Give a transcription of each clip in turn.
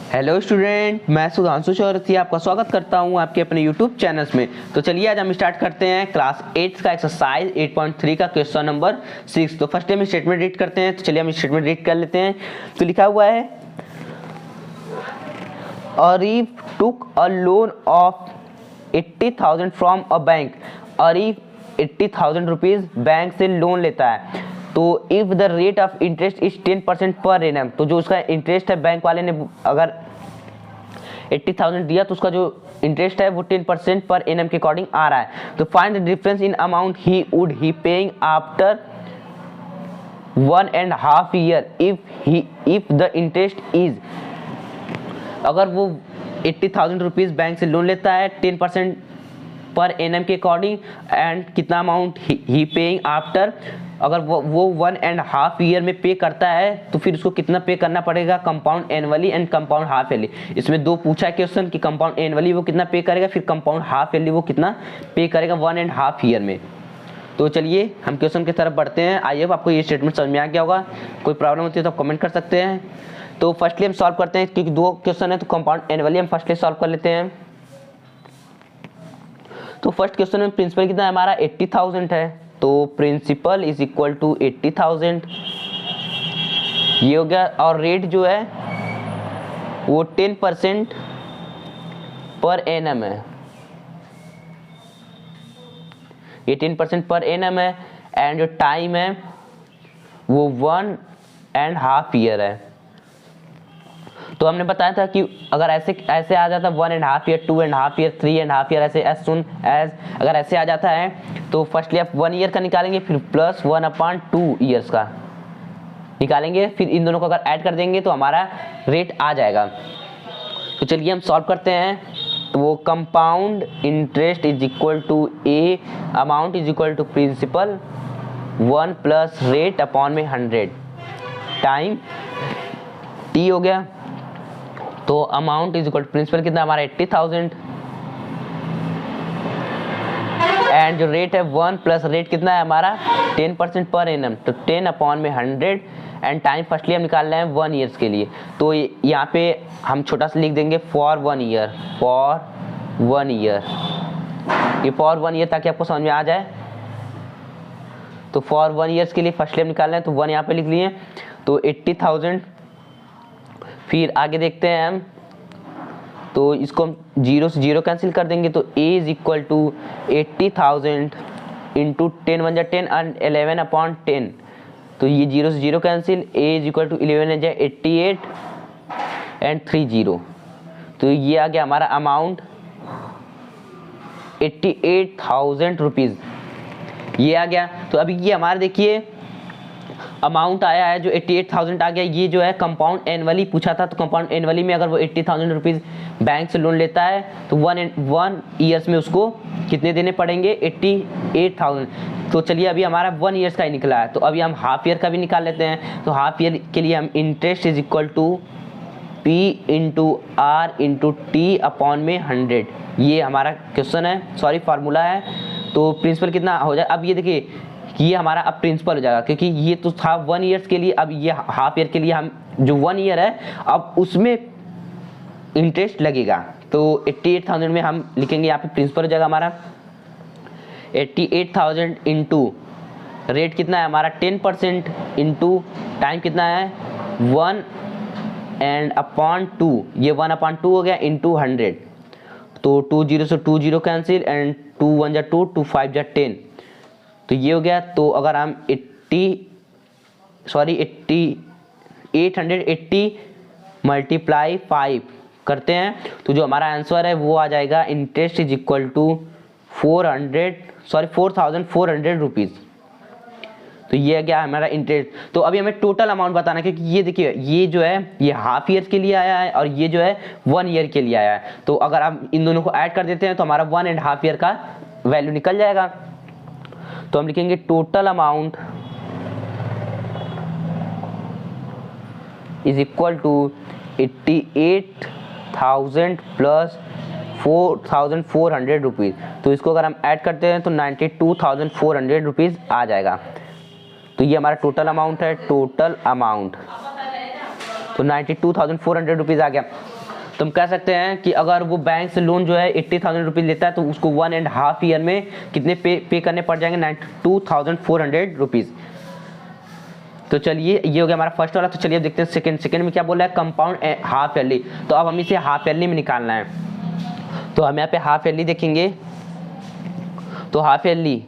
Hello student, मैं सुधांशु चौरसिया आपका स्वागत करता हूं आपके अपने यूट्यूब चैनल्स में। तो चलिए आज हम स्टार्ट करते हैं क्लास 8 का एक्सरसाइज 8.3 का क्वेश्चन नंबर 6। तो फर्स्ट हम स्टेटमेंट रीड करते हैं। तो चलिए हम स्टेटमेंट रीड कर लेते हैं। तो लिखा हुआ है Arif took a loan of 80,000 from a bank. Arif 80,000 rupees bank से लोन लेता है। तो if the rate of interest is 10% per annum, तो जो उसका इंटरेस्ट है बैंक वाले ने अगर 80,000 दिया तो उसका जो इंटरेस्ट है वो 10% पर एनम के अकॉर्डिंग आ रहा है। तो find the difference in amount he would he paying after 1.5 year if the interest is, अगर वो 80,000 रुपीज़ बैंक से लोन लेता है 10% पर एनम के अकॉर्डिंग एंड कितना अमाउंट ही पेइंग आफ्टर, अगर वो 1.5 ईयर में पे करता है तो फिर उसको कितना पे करना पड़ेगा compound annually and compound half yearly. इसमें दो पूछा है क्वेश्चन कि कंपाउंड एनुअली वो कितना पे करेगा, फिर कंपाउंड हाफ ईयरली वो कितना पे करेगा 1.5 ईयर में। तो चलिए हम क्वेश्चन की तरफ बढ़ते हैं। आई होप आपको ये स्टेटमेंट समझ में आ गया होगा। कोई प्रॉब्लम होती है तो आप कमेंट कर सकते हैं। तो फर्स्टली हम सॉल्व करते हैं क्योंकि दो क्वेश्चन है तो कंपाउंड एनुअली हम फर्स्टली सॉल्व कर लेते हैं। तो फर्स्ट क्वेश्चन में प्रिंसिपल कितना है हमारा 80,000 है। तो प्रिंसिपल इज इक्वल टू 80,000, ये हो गया। और रेट जो है वो 10% पर एनम है, ये 10% पर एनम है। एंड जो टाइम है वो 1.5 ईयर है। तो हमने बताया था कि अगर ऐसे आ जाता 1.5 ईयर, 2.5 ईयर, 3.5 ईयर, ऐसे एज सुन एज अगर ऐसे आ जाता है तो फर्स्टली आप 1 ईयर का निकालेंगे, फिर प्लस 1/2 ईयर्स का निकालेंगे, फिर इन दोनों को अगर ऐड कर देंगे तो हमारा रेट आ जाएगा। तो चलिए हम सॉल्व करते हैं। तो वो compound interest is equal to A amount is equal to principal 1 plus rate upon में 100 टाइम टी हो गया। तो amount is equal to principal कितना हमारा 80,000 एंड जो रेट है 1 प्लस रेट कितना है हमारा 10% पर एनम, तो 10 अपॉन में 100 एंड टाइम फर्स्टली हम निकाल रहे हैं 1 ईयर्स के लिए। तो यहाँ पे हम छोटा सा लिख देंगे फॉर 1 ईयर, फॉर 1 ईयर, ये फॉर 1 ईयर ताकि आपको समझ में आ जाए। तो फॉर 1 ईयर्स के लिए फर्स्टली हम निकाल रहे हैं तो 1 यहाँ पे लिख लिए। तो 80,000, फिर आगे देखते हैं हम। तो इसको हम 0 से 0 कैंसिल कर देंगे। तो a is equal to 80,000 into 10 1 10 and 11/10। तो ये 0 से 0 cancel, a is equal to 11 है 88 एंड 30। तो ये आ गया हमारा अमाउंट 88,000 रुपीज़, ये आ गया। तो अभी ये हमारा देखिए अमाउंट आया है जो 88,000 आ गया। ये जो है कंपाउंड एनुअली पूछा था, तो कंपाउंड एनुअली में अगर वो 80,000 रुपीज़ बैंक से लोन लेता है तो 1 ईयर्स में उसको कितने देने पड़ेंगे 88,000। तो चलिए अभी हमारा 1 ईयर्स का ही निकला है। तो अभी हम हाफ ईयर का भी निकाल लेते हैं। तो हाफ ईयर के लिए हम interest is equal to P into R into T upon में 100, ये हमारा क्वेश्चन है, सॉरी फार्मूला है। तो प्रिंसिपल कितना हो जाए, अब ये देखिए ये हमारा अब प्रिंसिपल हो जाएगा क्योंकि ये तो था 1 ईयर्स के लिए। अब ये हाफ ईयर के लिए हम जो 1 ईयर है अब उसमें इंटरेस्ट लगेगा। तो 88,000 में हम लिखेंगे यहाँ पे प्रिंसिपल हो जाएगा हमारा 88,000 इंटू रेट कितना है हमारा 10% इंटू टाइम कितना है 1 एंड अपॉन 2, ये 1/2 हो गया इंटू 100। तो 2 0 से 2 0 कैंसिल एंड 2 1 जा 2 2 5 जा 10, तो ये हो गया। तो अगर हम 880 मल्टीप्लाई 5 करते हैं तो जो हमारा आंसर है वो आ जाएगा interest is equal to 4,400 rupees. तो ये आ गया हमारा इंटरेस्ट। तो अभी हमें टोटल अमाउंट बताना है क्योंकि ये देखिए ये जो है ये हाफ ईयर के लिए आया है और ये जो है 1 ईयर के लिए आया है। तो अगर हम इन दोनों को ऐड कर देते हैं तो हमारा 1.5 ईयर का वैल्यू निकल जाएगा। तो हम लिखेंगे total amount is equal to 88,000 plus 4,400 rupees. तो इसको अगर हम ऐड करते हैं तो 92,400 रुपीज़ आ जाएगा। तो ये हमारा टोटल अमाउंट है, टोटल अमाउंट। तो 92,400 रुपीज़ आ गया। तो हम कह सकते हैं कि अगर वो बैंक से लोन जो है 80,000 रुपीज़ लेता है तो उसको 1.5 ईयर में कितने पे करने पड़ जाएंगे, 92,400 रुपीज़। तो चलिए ये हो गया हमारा फर्स्ट वाला। तो चलिए देखते हैं सेकंड में क्या बोला है, कंपाउंड हाफ ईयरली। तो अब हम इसे हाफ ईयरली में निकालना है। तो हम यहाँ पे हाफ ईयरली देखेंगे, तो हाफ ईयरली,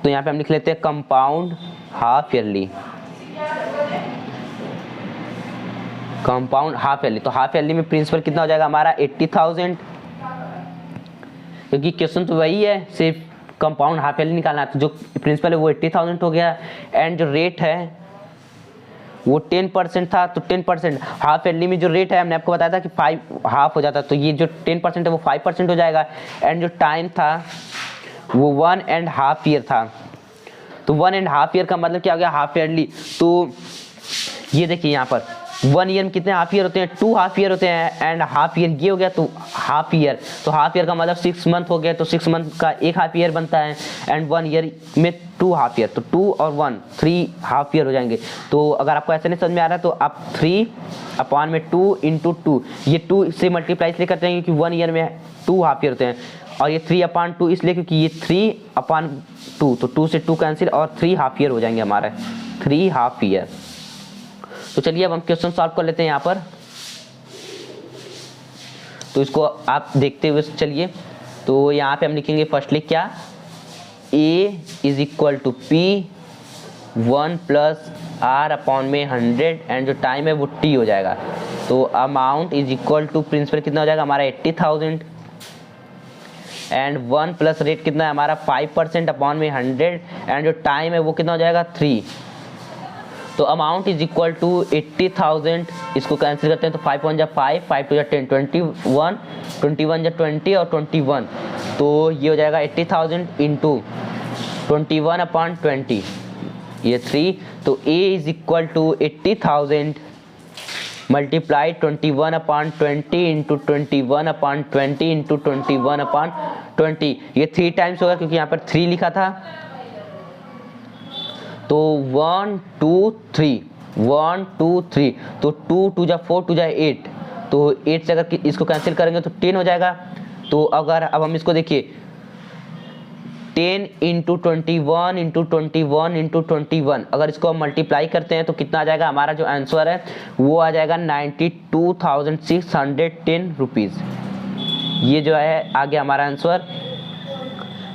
तो यहाँ पे हम लिख लेते हैं compound half yearly, compound half yearly. तो हाफ ईयरली में प्रिंसिपल कितना हो जाएगा हमारा 80,000, क्योंकि क्वेश्चन तो वही है, सिर्फ कंपाउंड हाफ ईयरली निकालना है। तो जो प्रिंसिपल है वो 80,000 हो गया, एंड जो रेट है वो 10% था। तो 10% हाफ ईयरली में जो रेट है हमने आपको बताया था कि 5 हाफ हो जाता, तो ये जो 10% है वो 5% हो जाएगा। एंड जो टाइम था वो 1.5 ईयर था। तो 1.5 ईयर का मतलब क्या हो गया, हाफ ईयरली। तो ये देखिए यहाँ पर 1 ईयर में कितने हाफ ईयर होते हैं, 2 हाफ ईयर होते हैं, एंड हाफ ईयर ये हो गया तो हाफ ईयर। तो हाफ ईयर का मतलब 6 मंथ हो गया, तो 6 मंथ का 1 हाफ ईयर बनता है, एंड 1 ईयर में 2 हाफ ईयर, तो 2 और 1 3 हाफ ईयर हो जाएंगे। तो अगर आपको ऐसे नहीं समझ में आ रहा है तो आप 3/2 × 2, ये 2 से मल्टीप्लाई इसलिए करते हैं क्योंकि 1 ईयर में 2 हाफ ईयर होते हैं, और ये 3/2 इसलिए क्योंकि ये 3/2, तो 2 से 2 कैंसिल और 3 हाफ ईयर हो जाएंगे हमारे, 3 हाफ ईयर। तो चलिए अब हम क्वेश्चन सॉल्व कर लेते हैं यहाँ पर। तो इसको आप देखते हुए चलिए। तो यहाँ पे हम लिखेंगे फर्स्टली क्या, A = P 1 + R/100, एंड जो टाइम है वो T हो जाएगा। तो अमाउंट = प्रिंसिपल कितना हो जाएगा हमारा 80,000, एंड 1 प्लस रेट कितना है हमारा 5%/100, एंड जो टाइम है वो कितना हो जाएगा 3। तो अमाउंट = 80,000, इसको कैंसिल करते हैं तो 5 1 जा 5, 5 2 जा 10, 21, 21 जा 20 और 21, तो ये हो जाएगा 80,000 × 21/20, ये 3। तो A = 80,000 मल्टीप्लाई 21/20 × 21/20 × 21/20, ये 3 टाइम्स होगा क्योंकि यहाँ पर 3 लिखा था। तो 1 2 3, 1 2 3, तो 2 2 जा 4, 2 जा 8, तो 8 से अगर इसको कैंसिल करेंगे तो 10 हो जाएगा। तो अगर अब हम इसको देखिए 10 × 21 × 21 × 21, अगर इसको हम मल्टीप्लाई करते हैं तो कितना आ जाएगा, हमारा जो आंसर है वो आ जाएगा 92,610 रुपीज़। ये जो है आ गया हमारा आंसर।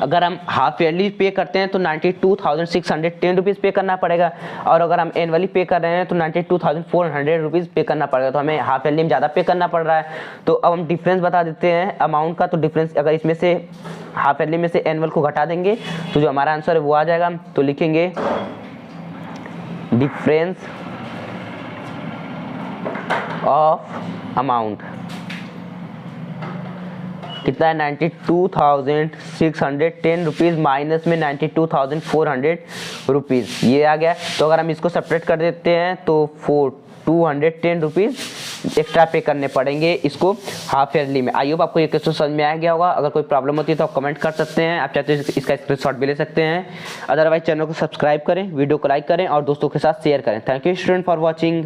अगर हम हाफ ईयरली पे करते हैं तो 92,610 रुपीज़ पे करना पड़ेगा, और अगर हम एनुअली पे कर रहे हैं तो 92,400 रुपीज़ पे करना पड़ेगा। तो हमें हाफ ईयरली में ज़्यादा पे करना पड़ रहा है। तो अब हम डिफरेंस बता देते हैं अमाउंट का। तो डिफरेंस अगर इसमें से हाफ ईयरली में से एनुअल को घटा देंगे तो जो हमारा आंसर है वो आ जाएगा। तो लिखेंगे डिफरेंस ऑफ अमाउंट कितना है 92,610 रुपीज़ माइनस में 92,400 रुपीज़, ये आ गया। तो अगर हम इसको सेपरेट कर देते हैं तो 210 रुपीज़ एक्स्ट्रा पे करने पड़ेंगे इसको हाफ ईयरली में। आई होप आपको ये क्वेश्चन समझ में आ गया होगा। अगर कोई प्रॉब्लम होती है तो आप कमेंट कर सकते हैं, आप चाहते हैं इसका स्क्रीनशॉट भी ले सकते हैं। अदरवाइज चैनल को सब्सक्राइब करें, वीडियो को लाइक करें और दोस्तों के साथ शेयर करें। Thank you student for watching.